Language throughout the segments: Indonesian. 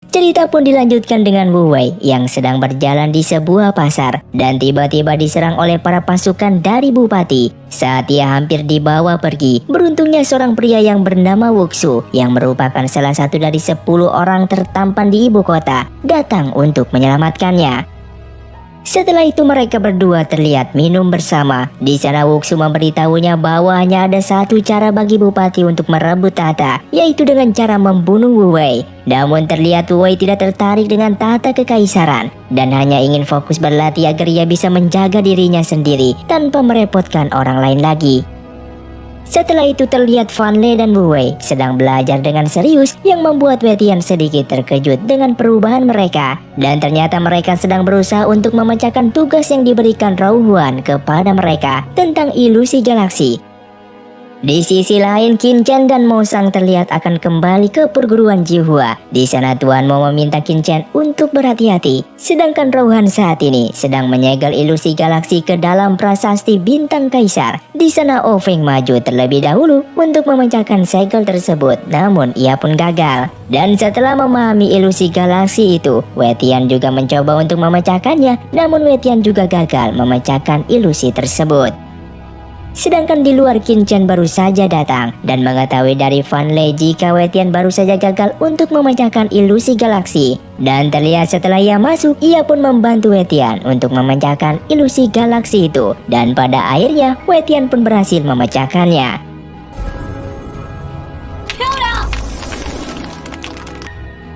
Cerita pun dilanjutkan dengan Wu Wei yang sedang berjalan di sebuah pasar dan tiba-tiba diserang oleh para pasukan dari bupati. Saat ia hampir dibawa pergi, beruntungnya seorang pria yang bernama Wuxu yang merupakan salah satu dari 10 orang tertampan di ibu kota datang untuk menyelamatkannya. Setelah itu mereka berdua terlihat minum bersama. Di sana Wuxu memberitahunya bahwa hanya ada satu cara bagi bupati untuk merebut tahta, yaitu dengan cara membunuh Wu Wei. Namun terlihat Wu Wei tidak tertarik dengan tahta kekaisaran dan hanya ingin fokus berlatih agar ia bisa menjaga dirinya sendiri tanpa merepotkan orang lain lagi. Setelah itu terlihat Fan Le dan Wu Wei sedang belajar dengan serius yang membuat Wei Tian sedikit terkejut dengan perubahan mereka. Dan ternyata mereka sedang berusaha untuk memecahkan tugas yang diberikan Rao Huan kepada mereka tentang ilusi galaksi. Di sisi lain, Qin Chen dan Mo Sang terlihat akan kembali ke perguruan Jihua. Di sana Tuan Mo meminta Qin Chen untuk berhati-hati, sedangkan Rao Huan saat ini sedang menyegel ilusi galaksi ke dalam prasasti bintang kaisar. Di sana Oh Feng maju terlebih dahulu untuk memecahkan segel tersebut, namun ia pun gagal. Dan setelah memahami ilusi galaksi itu, Wei Tian juga mencoba untuk memecahkannya, namun Wei Tian juga gagal memecahkan ilusi tersebut. Sedangkan di luar, Qin Chen baru saja datang dan mengetahui dari Fan Le jika Wei Tian baru saja gagal untuk memecahkan ilusi galaksi. Dan terlihat setelah ia masuk, ia pun membantu Wei Tian untuk memecahkan ilusi galaksi itu. Dan pada akhirnya Wei Tian pun berhasil memecahkannya.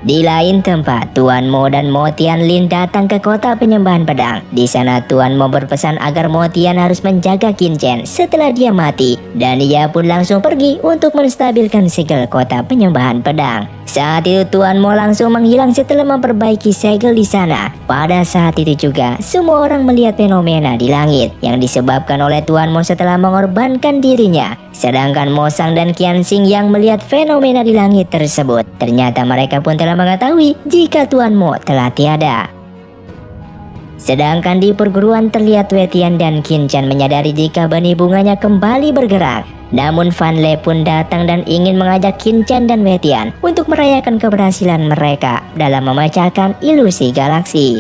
Di lain tempat, Tuan Mo dan Mo Tianlin datang ke kota penyembahan pedang. Di sana Tuan Mo berpesan agar Mo Tian harus menjaga Qin Chen setelah dia mati, dan ia pun langsung pergi untuk menstabilkan segel kota penyembahan pedang. Saat itu Tuan Mo langsung menghilang setelah memperbaiki segel di sana. Pada saat itu juga semua orang melihat fenomena di langit yang disebabkan oleh Tuan Mo setelah mengorbankan dirinya. Sedangkan Mo Sang dan Qian Xing yang melihat fenomena di langit tersebut, ternyata mereka pun telah mengetahui jika Tuan Mo telah tiada. Sedangkan di perguruan terlihat Wei Tian dan Qin Chen menyadari jika benih bunganya kembali bergerak. Namun Fan Le pun datang dan ingin mengajak Qin Chen dan Wei Tian untuk merayakan keberhasilan mereka dalam memecahkan ilusi galaksi.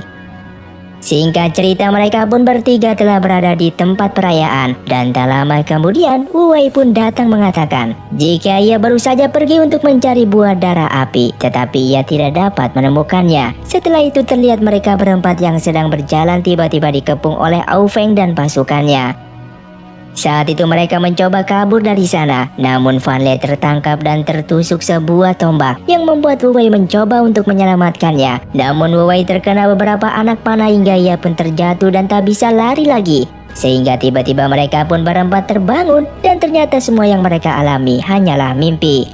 Singkat cerita, mereka pun bertiga telah berada di tempat perayaan, dan tak lama kemudian Wu Wei pun datang mengatakan jika ia baru saja pergi untuk mencari buah darah api, tetapi ia tidak dapat menemukannya. Setelah itu terlihat mereka berempat yang sedang berjalan tiba-tiba dikepung oleh Au Feng dan pasukannya. Saat itu mereka mencoba kabur dari sana, namun Fan Le tertangkap dan tertusuk sebuah tombak yang membuat Wu Wei mencoba untuk menyelamatkannya. Namun Wu Wei terkena beberapa anak panah hingga ia pun terjatuh dan tak bisa lari lagi. Sehingga tiba-tiba mereka pun berempat terbangun dan ternyata semua yang mereka alami hanyalah mimpi.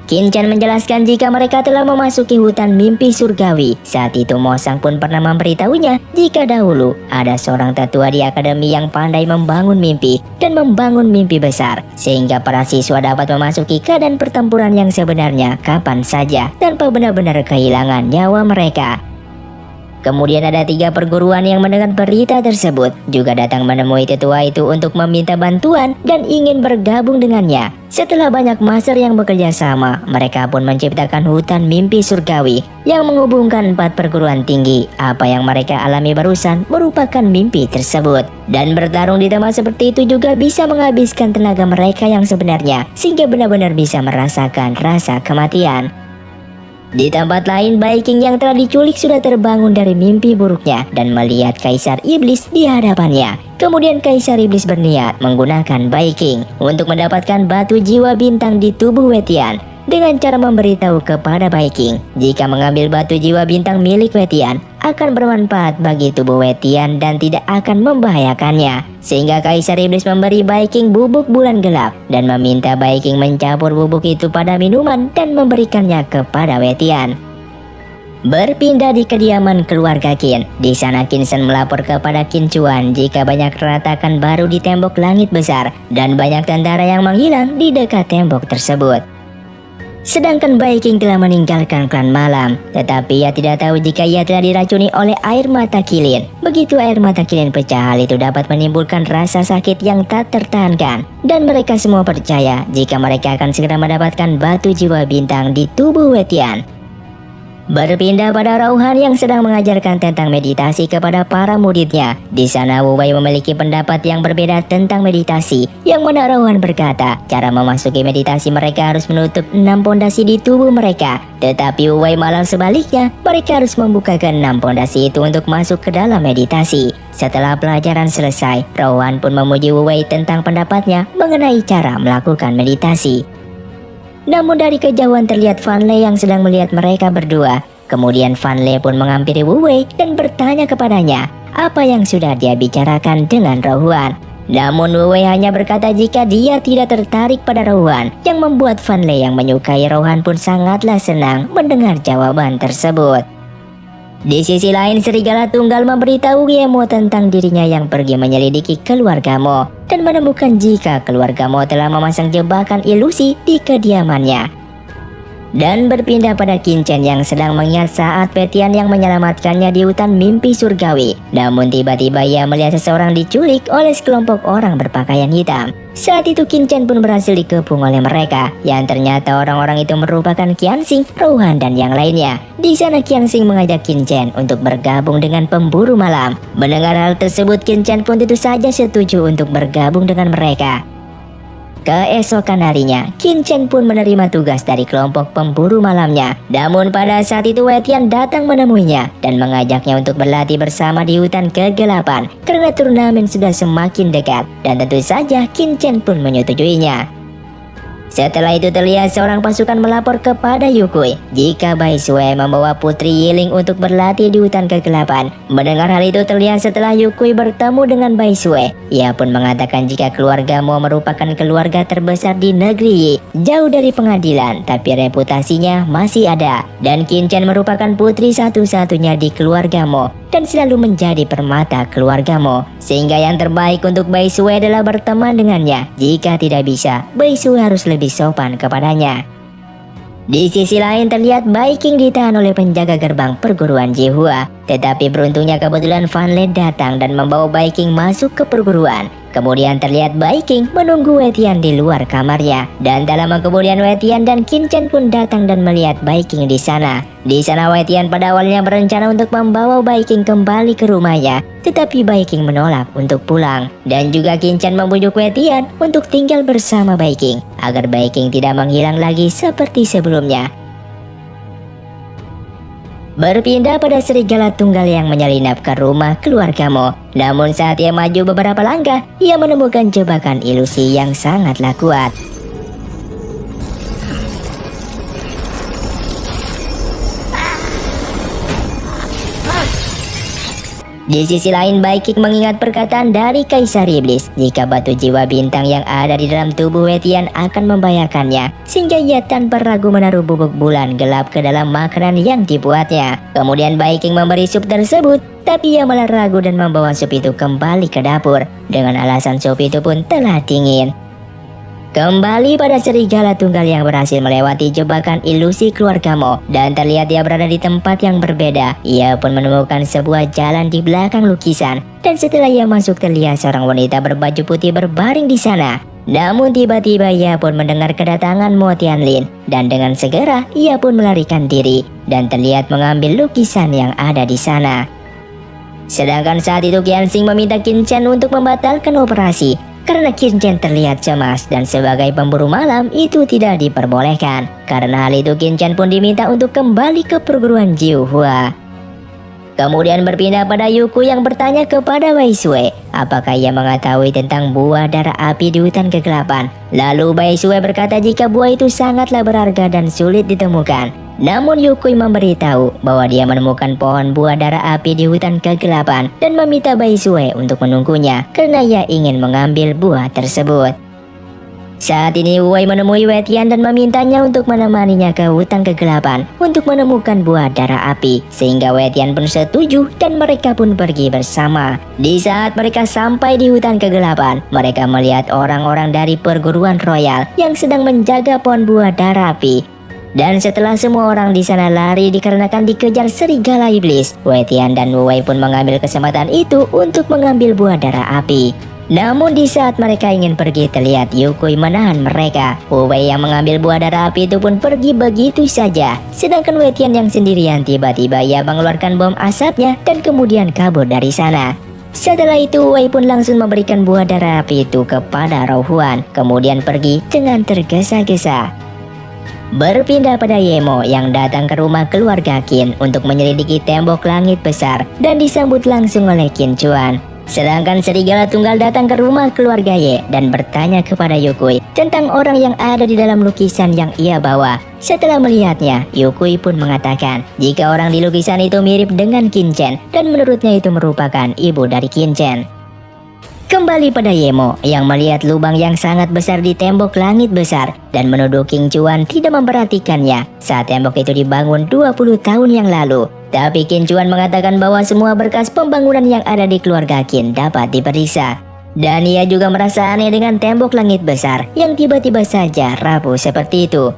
Qin Chen menjelaskan jika mereka telah memasuki hutan mimpi surgawi. Saat itu Mo Sang pun pernah memberitahunya jika dahulu ada seorang tetua di akademi yang pandai membangun mimpi dan membangun mimpi besar, sehingga para siswa dapat memasuki keadaan pertempuran yang sebenarnya kapan saja tanpa benar-benar kehilangan nyawa mereka. Kemudian ada 3 perguruan yang mendengar berita tersebut juga datang menemui tetua itu untuk meminta bantuan dan ingin bergabung dengannya. Setelah banyak master yang bekerja sama, mereka pun menciptakan hutan mimpi surgawi yang menghubungkan 4 perguruan tinggi. Apa yang mereka alami barusan merupakan mimpi tersebut. Dan bertarung di tempat seperti itu juga bisa menghabiskan tenaga mereka yang sebenarnya, sehingga benar-benar bisa merasakan rasa kematian. Di tempat lain, Bai Qing yang telah diculik sudah terbangun dari mimpi buruknya dan melihat Kaisar Iblis di hadapannya. Kemudian Kaisar Iblis berniat menggunakan Bai Qing untuk mendapatkan batu jiwa bintang di tubuh Wei Tian dengan cara memberitahu kepada Bai Qing jika mengambil batu jiwa bintang milik Wei Tian akan bermanfaat bagi tubuh Wei Tian dan tidak akan membahayakannya. Sehingga Kaisar Iblis memberi Bai Qing bubuk bulan gelap dan meminta Bai Qing mencampur bubuk itu pada minuman dan memberikannya kepada Wei Tian. Berpindah di kediaman keluarga Qin. Di sana Qin Shen melapor kepada Qin Chuan jika banyak retakan baru di tembok langit besar dan banyak tentara yang menghilang di dekat tembok tersebut. Sedangkan Bai Qing telah meninggalkan klan malam, tetapi ia tidak tahu jika ia telah diracuni oleh air mata kilin. Begitu air mata kilin pecah, hal itu dapat menimbulkan rasa sakit yang tak tertahankan. Dan mereka semua percaya jika mereka akan segera mendapatkan batu jiwa bintang di tubuh Wei Tian. Berpindah pada Rauhan yang sedang mengajarkan tentang meditasi kepada para muridnya. Di sana Wu Wei memiliki pendapat yang berbeda tentang meditasi. Yang mana Rauhan berkata, cara memasuki meditasi mereka harus menutup 6 pondasi di tubuh mereka. Tetapi Wu Wei malah sebaliknya, mereka harus membuka ke-6 pondasi itu untuk masuk ke dalam meditasi. Setelah pelajaran selesai, Rauhan pun memuji Wu Wei tentang pendapatnya mengenai cara melakukan meditasi. Namun dari kejauhan terlihat Fan Le yang sedang melihat mereka berdua. Kemudian Fan Le pun menghampiri Wu Wei dan bertanya kepadanya apa yang sudah dia bicarakan dengan Rauhan. Namun Wu Wei hanya berkata jika dia tidak tertarik pada Rauhan, yang membuat Fan Le yang menyukai Rauhan pun sangatlah senang mendengar jawaban tersebut. Di sisi lain, Serigala Tunggal memberitahu Giemo tentang dirinya yang pergi menyelidiki keluarga Mo dan menemukan jika keluarga Mo telah memasang jebakan ilusi di kediamannya. Dan berpindah pada Qin Chen yang sedang mengingat saat Wetian yang menyelamatkannya di hutan mimpi surgawi. Namun tiba-tiba ia melihat seseorang diculik oleh sekelompok orang berpakaian hitam. Saat itu Qin Chen pun berhasil dikepung oleh mereka, yang ternyata orang-orang itu merupakan Qianxing, Rauhan dan yang lainnya. Di sana Qianxing mengajak Qin Chen untuk bergabung dengan pemburu malam. Mendengar hal tersebut, Qin Chen pun tentu saja setuju untuk bergabung dengan mereka. Keesokan harinya, Qin Chen pun menerima tugas dari kelompok pemburu malamnya. Namun pada saat itu Wetian datang menemuinya dan mengajaknya untuk berlatih bersama di hutan kegelapan karena turnamen sudah semakin dekat, dan tentu saja Qin Chen pun menyetujuinya. Setelah itu terlihat seorang pasukan melapor kepada Yukui jika Bai Sue membawa Putri Yiling untuk berlatih di hutan kegelapan. Mendengar hal itu terlihat setelah Yukui bertemu dengan Bai Sue, ia pun mengatakan jika keluarga Mo merupakan keluarga terbesar di negeri Yi, jauh dari pengadilan tapi reputasinya masih ada, dan Qin Chen merupakan putri satu-satunya di keluarga Mo dan selalu menjadi permata keluarga Mo, sehingga yang terbaik untuk Bai Sue adalah berteman dengannya. Jika tidak bisa, Bai Sue harus lebih sopan kepadanya. Di sisi lain terlihat Bai Qing ditahan oleh penjaga gerbang perguruan Jihua. Tetapi beruntungnya kebetulan Fan Le datang dan membawa Bai Qing masuk ke perguruan. Kemudian terlihat Bai Qing menunggu Wetian di luar kamarnya. Dan tak lama kemudian Wetian dan Qin Chen pun datang dan melihat Bai Qing di sana. Di sana Wetian pada awalnya berencana untuk membawa Bai Qing kembali ke rumahnya. Tetapi Bai Qing menolak untuk pulang. Dan juga Qin Chen membujuk Wetian untuk tinggal bersama Bai Qing agar Bai Qing tidak menghilang lagi seperti sebelumnya. Berpindah pada Serigala Tunggal yang menyelinap ke rumah keluarga Mo. Namun saat ia maju beberapa langkah, ia menemukan jebakan ilusi yang sangatlah kuat. Di sisi lain, Bai Qing mengingat perkataan dari Kaisar Iblis jika batu jiwa bintang yang ada di dalam tubuh Wetian akan membayarkannya, sehingga ia tanpa ragu menaruh bubuk bulan gelap ke dalam makanan yang dibuatnya. Kemudian Bai Qing memberi sup tersebut, tapi ia malah ragu dan membawa sup itu kembali ke dapur dengan alasan sup itu pun telah dingin. Kembali pada Serigala Tunggal yang berhasil melewati jebakan ilusi keluarga Mo dan terlihat dia berada di tempat yang berbeda. Ia pun menemukan sebuah jalan di belakang lukisan, dan setelah ia masuk terlihat seorang wanita berbaju putih berbaring di sana. Namun tiba-tiba ia pun mendengar kedatangan Mo Tianlin dan dengan segera ia pun melarikan diri dan terlihat mengambil lukisan yang ada di sana. Sedangkan saat itu Qianxing meminta Qin Chen untuk membatalkan operasi karena Qin Chen terlihat cemas dan sebagai pemburu malam itu tidak diperbolehkan. Karena hal itu Qin Chen pun diminta untuk kembali ke perguruan Jihua. Kemudian berpindah pada Yuku yang bertanya kepada Bai Sue apakah ia mengetahui tentang buah darah api di hutan kegelapan. Lalu Bai Sue berkata jika buah itu sangatlah berharga dan sulit ditemukan. Namun Yukui memberitahu bahwa dia menemukan pohon buah darah api di hutan kegelapan dan meminta Bai Sue untuk menunggunya karena ia ingin mengambil buah tersebut. Saat ini Wu Wei menemui Wetian dan memintanya untuk menemaninya ke hutan kegelapan untuk menemukan buah darah api, sehingga Wetian pun setuju dan mereka pun pergi bersama. Di saat mereka sampai di hutan kegelapan, mereka melihat orang-orang dari perguruan royal yang sedang menjaga pohon buah darah api. Dan setelah semua orang di sana lari dikarenakan dikejar serigala iblis, Wetian dan Wu Wei pun mengambil kesempatan itu untuk mengambil buah darah api. Namun di saat mereka ingin pergi terlihat Yukoi menahan mereka. Wei yang mengambil buah dara api itu pun pergi begitu saja. Sedangkan Wei Tian yang sendirian tiba-tiba ia mengeluarkan bom asapnya dan kemudian kabur dari sana. Setelah itu Wei pun langsung memberikan buah dara api itu kepada Rao Huan, kemudian pergi dengan tergesa-gesa. Berpindah pada Yemo yang datang ke rumah keluarga Qin untuk menyelidiki tembok langit besar dan disambut langsung oleh Qin Chuan. Sedangkan serigala tunggal datang ke rumah keluarga Ye dan bertanya kepada Yukoi tentang orang yang ada di dalam lukisan yang ia bawa. Setelah melihatnya, Yukoi pun mengatakan jika orang di lukisan itu mirip dengan Qin Chen dan menurutnya itu merupakan ibu dari Qin Chen. Kembali pada Yemo yang melihat lubang yang sangat besar di tembok langit besar dan menuduh Qin Chuan tidak memperhatikannya saat tembok itu dibangun 20 tahun yang lalu. Tapi Qin Chuan mengatakan bahwa semua berkas pembangunan yang ada di keluarga Qin dapat diperiksa. Dan ia juga merasa aneh dengan tembok langit besar yang tiba-tiba saja rapuh seperti itu.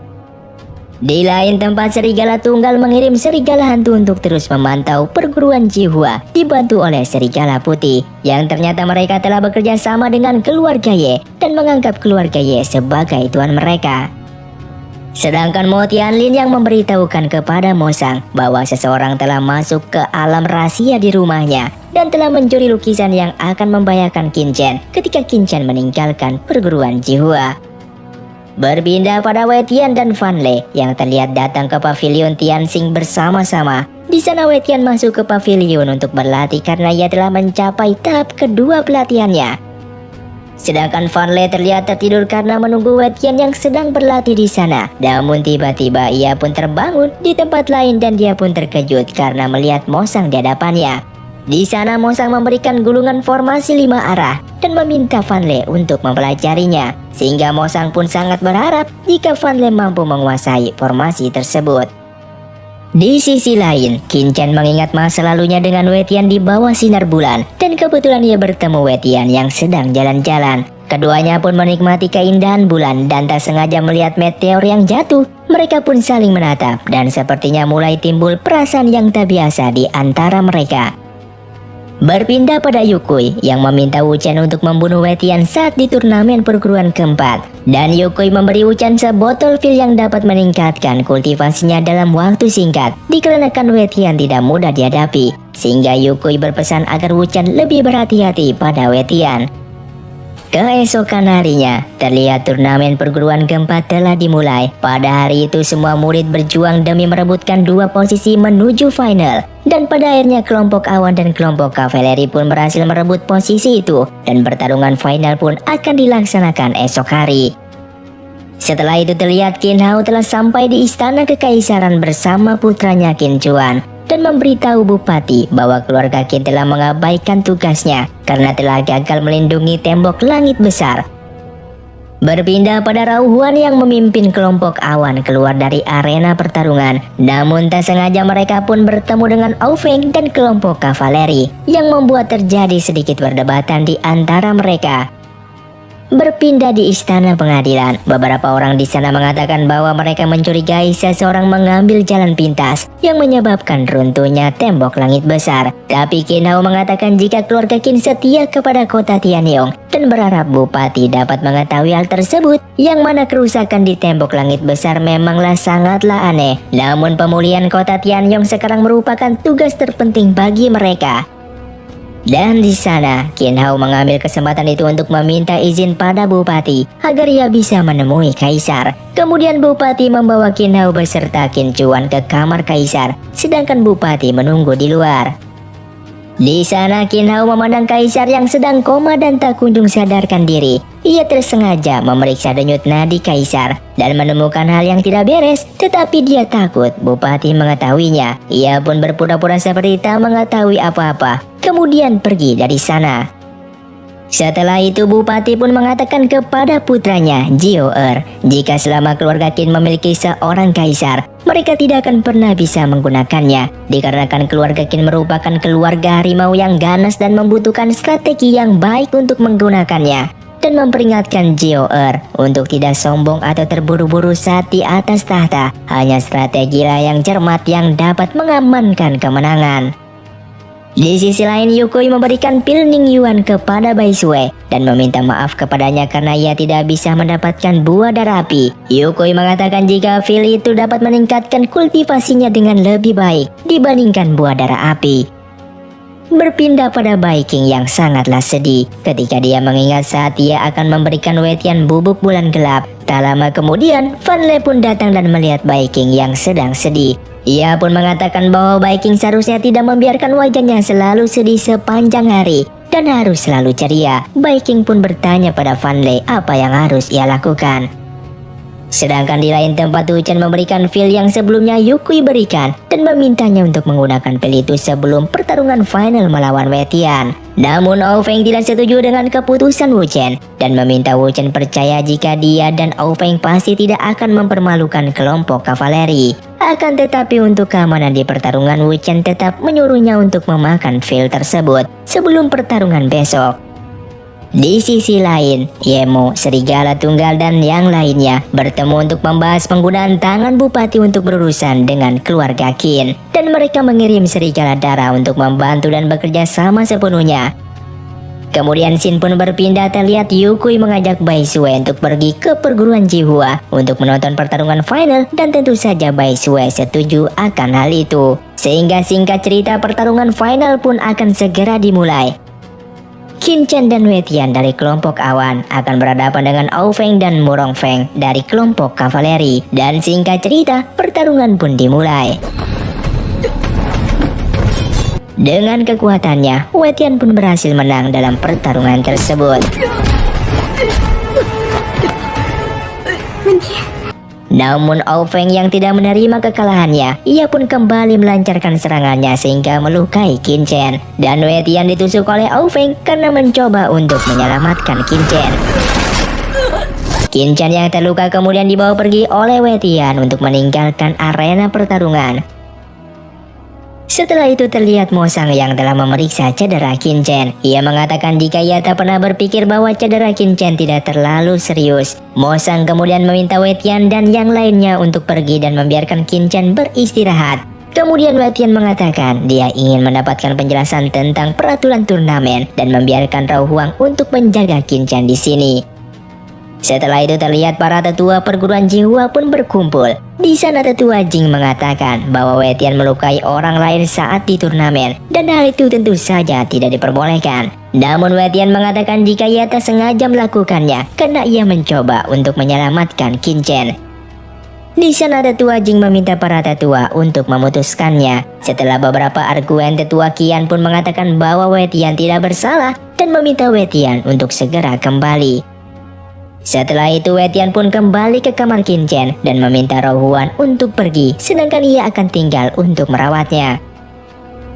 Di lain tempat, serigala tunggal mengirim serigala hantu untuk terus memantau perguruan Jihua dibantu oleh serigala putih yang ternyata mereka telah bekerja sama dengan keluarga Ye dan menganggap keluarga Ye sebagai tuan mereka. Sedangkan Mo Tianlin yang memberitahukan kepada Mo Sang bahwa seseorang telah masuk ke alam rahasia di rumahnya dan telah mencuri lukisan yang akan membahayakan Qin Chen ketika Qin Chen meninggalkan perguruan Jihua. Berpindah pada Wei Tian dan Fan Le yang terlihat datang ke pavilion Tianxing bersama-sama. Di sana Wei Tian masuk ke pavilion untuk berlatih karena ia telah mencapai tahap kedua pelatihannya. Sedangkan Fan Le terlihat tertidur karena menunggu Wei Tian yang sedang berlatih di sana. Namun tiba-tiba ia pun terbangun di tempat lain dan dia pun terkejut karena melihat Mo Sang di hadapannya. Di sana Mo Sang memberikan gulungan formasi 5 arah dan meminta Fan Le untuk mempelajarinya. Sehingga Mo Sang pun sangat berharap jika Fan Le mampu menguasai formasi tersebut. Di sisi lain, Qin Chen mengingat masa lalunya dengan Wei Tian di bawah sinar bulan dan kebetulan ia bertemu Wei Tian yang sedang jalan-jalan. Keduanya pun menikmati keindahan bulan dan tak sengaja melihat meteor yang jatuh. Mereka pun saling menatap dan sepertinya mulai timbul perasaan yang tak biasa di antara mereka. Berpindah pada Yukoi yang meminta Wu Chen untuk membunuh Wei Tian saat di turnamen perguruan keempat. Dan Yukoi memberi Wu Chen sebotol pil yang dapat meningkatkan kultivasinya dalam waktu singkat. Dikarenakan Wei Tian tidak mudah dihadapi, sehingga Yukoi berpesan agar Wu Chen lebih berhati-hati pada Wei Tian. Keesokan harinya, terlihat turnamen perguruan keempat telah dimulai. Pada hari itu semua murid berjuang demi merebutkan 2 posisi menuju final. Dan pada akhirnya kelompok awan dan kelompok kavaleri pun berhasil merebut posisi itu. Dan pertarungan final pun akan dilaksanakan esok hari. Setelah itu terlihat Qin Hao telah sampai di istana kekaisaran bersama putranya Qin Chuan. Dan memberitahu bupati bahwa keluarga Qin telah mengabaikan tugasnya karena telah gagal melindungi tembok langit besar. Berpindah pada Rao Huan yang memimpin kelompok awan keluar dari arena pertarungan. Namun tak sengaja mereka pun bertemu dengan Ao Feng dan kelompok kavaleri yang membuat terjadi sedikit perdebatan di antara mereka. Berpindah di istana pengadilan, beberapa orang di sana mengatakan bahwa mereka mencurigai seseorang mengambil jalan pintas yang menyebabkan runtuhnya tembok langit besar. Tapi Qin Hao mengatakan jika keluarga Qin setia kepada kota Tianyong dan berharap bupati dapat mengetahui hal tersebut, yang mana kerusakan di tembok langit besar memanglah sangatlah aneh. Namun pemulihan kota Tianyong sekarang merupakan tugas terpenting bagi mereka. Dan di sana, Qin Hao mengambil kesempatan itu untuk meminta izin pada bupati agar ia bisa menemui kaisar. Kemudian bupati membawa Qin Hao beserta Qin Chuan ke kamar kaisar, sedangkan bupati menunggu di luar. Di sana Qin Hao memandang kaisar yang sedang koma dan tak kunjung sadarkan diri. Ia tersengaja memeriksa denyut nadi kaisar dan menemukan hal yang tidak beres, tetapi dia takut bupati mengetahuinya. Ia pun berpura-pura seperti tak mengetahui apa-apa, kemudian pergi dari sana. Setelah itu bupati pun mengatakan kepada putranya Jiao jika selama keluarga Qin memiliki seorang kaisar, mereka tidak akan pernah bisa menggunakannya, dikarenakan keluarga Qin merupakan keluarga harimau yang ganas dan membutuhkan strategi yang baik untuk menggunakannya. Dan memperingatkan Jiao untuk tidak sombong atau terburu-buru saat di atas tahta. Hanya strategilah yang cermat yang dapat mengamankan kemenangan. Di sisi lain, Yukoi memberikan pil Ning Yuan kepada Bai Sue dan meminta maaf kepadanya karena ia tidak bisa mendapatkan buah darah api. Yukoi mengatakan jika pil itu dapat meningkatkan kultivasinya dengan lebih baik dibandingkan buah darah api. Berpindah pada Bai King yang sangatlah sedih ketika dia mengingat saat ia akan memberikan Wetian bubuk bulan gelap. Tak lama kemudian, Fan Le pun datang dan melihat Bai King yang sedang sedih. Ia pun mengatakan bahwa Bai King seharusnya tidak membiarkan wajahnya selalu sedih sepanjang hari dan harus selalu ceria. Bai King pun bertanya pada Fan Le apa yang harus ia lakukan. Sedangkan di lain tempat, Wu Chen memberikan pil yang sebelumnya Yukoi berikan dan memintanya untuk menggunakan pil itu sebelum pertarungan final melawan Wetian. Namun Ao Feng tidak setuju dengan keputusan Wu Chen dan meminta Wu Chen percaya jika dia dan Ao Feng pasti tidak akan mempermalukan kelompok kavaleri. Akan tetapi untuk keamanan di pertarungan, Wu Chen tetap menyuruhnya untuk memakan pil tersebut sebelum pertarungan besok. Di sisi lain, Yemo, Serigala Tunggal dan yang lainnya bertemu untuk membahas penggunaan tangan Bupati untuk berurusan dengan keluarga Qin, dan mereka mengirim Serigala Darah untuk membantu dan bekerja sama sepenuhnya. Kemudian Shin pun berpindah, terlihat Yukoi mengajak Bai Sue untuk pergi ke perguruan Jihua untuk menonton pertarungan final dan tentu saja Bai Sue setuju akan hal itu. Sehingga singkat cerita pertarungan final pun akan segera dimulai. Qin Chen dan Wetian dari kelompok awan akan berhadapan dengan Ao Feng dan Murong Feng dari kelompok kavaleri, dan singkat cerita pertarungan pun dimulai. Dengan kekuatannya, Wetian pun berhasil menang dalam pertarungan tersebut. Namun Ao Feng yang tidak menerima kekalahannya, ia pun kembali melancarkan serangannya sehingga melukai Qin Chen. Dan Wetian ditusuk oleh Ao Feng karena mencoba untuk menyelamatkan Qin Chen. Qin Chen yang terluka kemudian dibawa pergi oleh Wetian untuk meninggalkan arena pertarungan. Setelah itu terlihat Mo Sang yang telah memeriksa cedera Qin Chen. Ia mengatakan jika ia tak pernah berpikir bahwa cedera Qin Chen tidak terlalu serius. Mo Sang kemudian meminta Wetian dan yang lainnya untuk pergi dan membiarkan Qin Chen beristirahat. Kemudian Wetian mengatakan dia ingin mendapatkan penjelasan tentang peraturan turnamen dan membiarkan Rao Huang untuk menjaga Qin Chen di sini. Setelah itu terlihat para tetua perguruan Jihua pun berkumpul. Di sana tetua Jing mengatakan bahwa Wetian melukai orang lain saat di turnamen dan hal itu tentu saja tidak diperbolehkan. Namun Wetian mengatakan jika ia tak sengaja melakukannya karena ia mencoba untuk menyelamatkan Qin Chen. Di sana tetua Jing meminta para tetua untuk memutuskannya. Setelah beberapa argumen, tetua Qian pun mengatakan bahwa Wetian tidak bersalah dan meminta Wetian untuk segera kembali. Setelah itu Wetian pun kembali ke kamar Qin Chen dan meminta Rao Huan untuk pergi, sedangkan ia akan tinggal untuk merawatnya.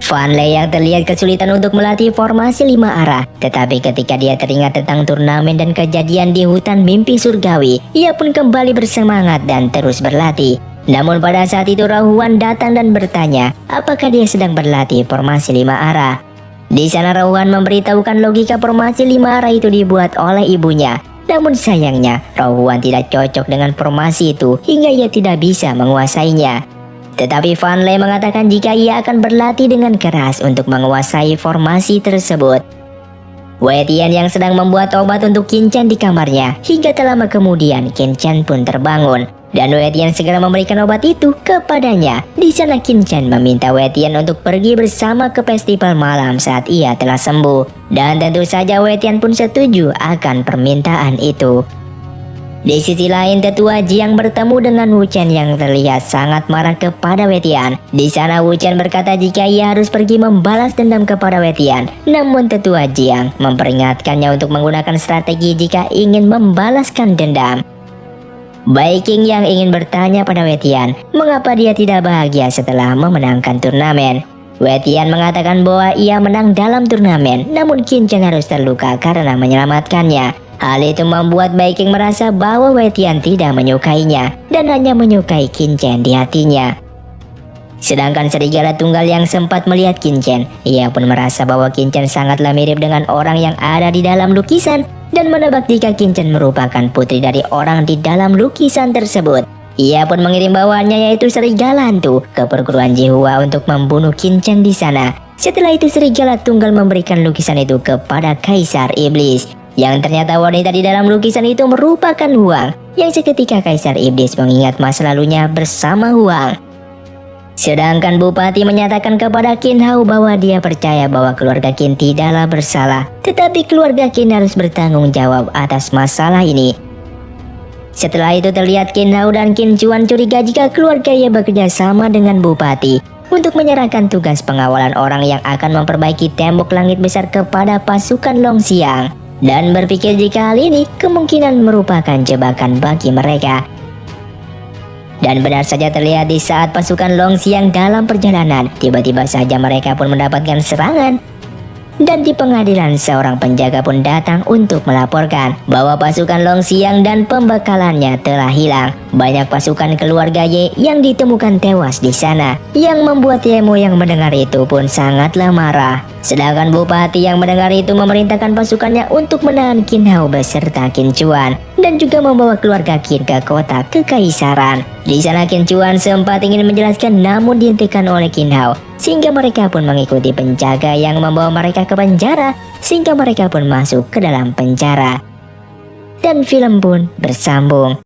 Fan Le yang terlihat kesulitan untuk melatih formasi 5 arah, tetapi ketika dia teringat tentang turnamen dan kejadian di hutan mimpi surgawi, ia pun kembali bersemangat dan terus berlatih. Namun pada saat itu Rao Huan datang dan bertanya apakah dia sedang berlatih formasi 5 arah. Di sana Rao Huan memberitahukan logika formasi 5 arah itu dibuat oleh ibunya. Namun sayangnya, Rao Huan tidak cocok dengan formasi itu hingga ia tidak bisa menguasainya. Tetapi Fan Le mengatakan jika ia akan berlatih dengan keras untuk menguasai formasi tersebut. Wetian yang sedang membuat obat untuk Qin Chen di kamarnya, hingga tak lama kemudian Qin Chen pun terbangun. Dan Wetian segera memberikan obat itu kepadanya. Di sana Qin Chen meminta Wetian untuk pergi bersama ke festival malam saat ia telah sembuh. Dan tentu saja Wetian pun setuju akan permintaan itu. Di sisi lain, tetua Jiang bertemu dengan Wu Chen yang terlihat sangat marah kepada Wetian. Di sana Wu Chen berkata jika ia harus pergi membalas dendam kepada Wetian. Namun tetua Jiang memperingatkannya untuk menggunakan strategi jika ingin membalaskan dendam. Bai King yang ingin bertanya pada Wetian mengapa dia tidak bahagia setelah memenangkan turnamen. Wetian mengatakan bahwa ia menang dalam turnamen, namun Qin Chen harus terluka karena menyelamatkannya. Hal itu membuat Bai King merasa bahwa Wetian tidak menyukainya dan hanya menyukai Qin Chen di hatinya. Sedangkan Serigala Tunggal yang sempat melihat Qin Chen, ia pun merasa bahwa Qin Chen sangatlah mirip dengan orang yang ada di dalam lukisan dan menebak jika Qin Chen merupakan putri dari orang di dalam lukisan tersebut. Ia pun mengirim bawahannya yaitu serigala hantu ke perguruan Jihua untuk membunuh Qin Chen di sana. Setelah itu serigala tunggal memberikan lukisan itu kepada Kaisar Iblis, yang ternyata wanita di dalam lukisan itu merupakan Huang, yang seketika Kaisar Iblis mengingat masa lalunya bersama Huang. Sedangkan Bupati menyatakan kepada Qin Hao bahwa dia percaya bahwa keluarga Qin tidaklah bersalah, tetapi keluarga Qin harus bertanggung jawab atas masalah ini. Setelah itu terlihat Qin Hao dan Qin Chuan curiga jika keluarga ia bekerja sama dengan Bupati untuk menyerahkan tugas pengawalan orang yang akan memperbaiki tembok langit besar kepada pasukan Long Xiang, dan berpikir jika hal ini kemungkinan merupakan jebakan bagi mereka. Dan benar saja terlihat di saat pasukan Long Xiang dalam perjalanan, tiba-tiba saja mereka pun mendapatkan serangan. Dan di pengadilan seorang penjaga pun datang untuk melaporkan bahwa pasukan Long Xiang dan pembekalannya telah hilang. Banyak pasukan keluarga Ye yang ditemukan tewas di sana, yang membuat Yemo yang mendengar itu pun sangatlah marah. Sedangkan Bupati yang mendengar itu memerintahkan pasukannya untuk menahan Qin Hao beserta Qin Chuan dan juga membawa keluarga Qin ke kota kekaisaran. Di sana Qin Chuan sempat ingin menjelaskan namun dihentikan oleh Qin Hao, sehingga mereka pun mengikuti penjaga yang membawa mereka ke penjara, sehingga mereka pun masuk ke dalam penjara. Dan film pun bersambung.